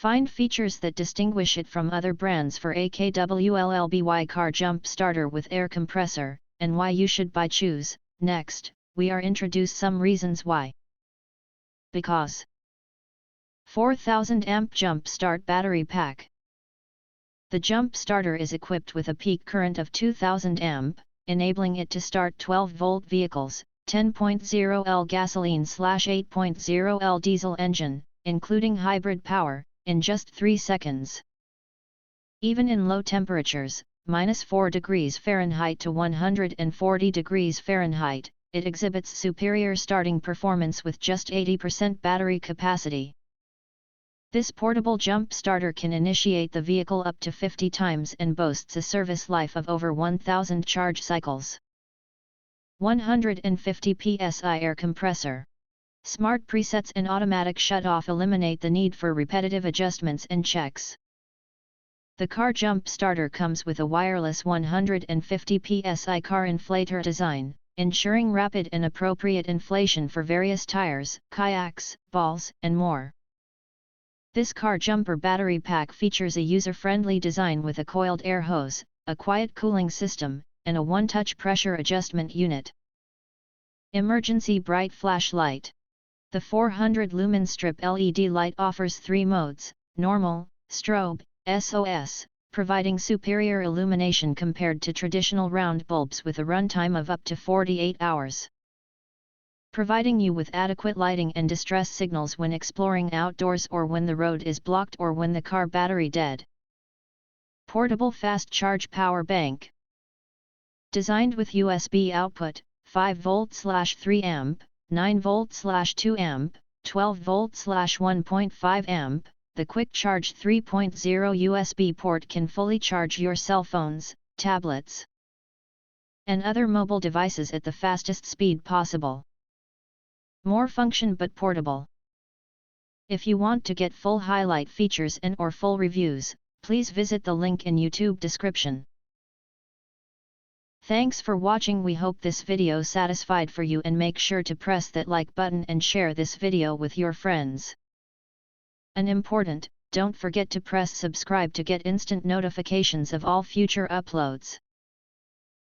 Find features that distinguish it from other brands for AKWLLBY Car Jump Starter with Air Compressor, and why you should buy choose. Next, we are introduce some reasons why. Because 4000 amp jump start battery pack. The jump starter is equipped with a peak current of 2000 amp, enabling it to start 12-volt vehicles, 10.0L gasoline/8.0L diesel engine, including hybrid power, in just 3 seconds. Even in low temperatures, -4 degrees Fahrenheit to 140 degrees Fahrenheit, it exhibits superior starting performance with just 80% battery capacity. This portable jump starter can initiate the vehicle up to 50 times and boasts a service life of over 1000 charge cycles. 150 psi air compressor. Smart presets and automatic shut-off eliminate the need for repetitive adjustments and checks. The car jump starter comes with a wireless 150 psi car inflator design, ensuring rapid and appropriate inflation for various tires, kayaks, balls, and more. This car jumper battery pack features a user-friendly design with a coiled air hose, a quiet cooling system, and a one-touch pressure adjustment unit. Emergency bright flashlight. The 400 lumen strip LED light offers 3 modes: normal, strobe, SOS, providing superior illumination compared to traditional round bulbs with a runtime of up to 48 hours. Providing you with adequate lighting and distress signals when exploring outdoors or when the road is blocked or when the car battery dead. Portable fast charge power bank. Designed with USB output, 5V/3 amp, 9V/2 amp, 12V/1.5 amp, the Quick Charge 3.0 USB port can fully charge your cell phones, tablets, and other mobile devices at the fastest speed possible. More function but portable. If you want to get full highlight features and or full reviews, please visit the link in YouTube description. Thanks for watching. We hope this video satisfied for you, and make sure to press that like button and share this video with your friends. And important, don't forget to press subscribe to get instant notifications of all future uploads.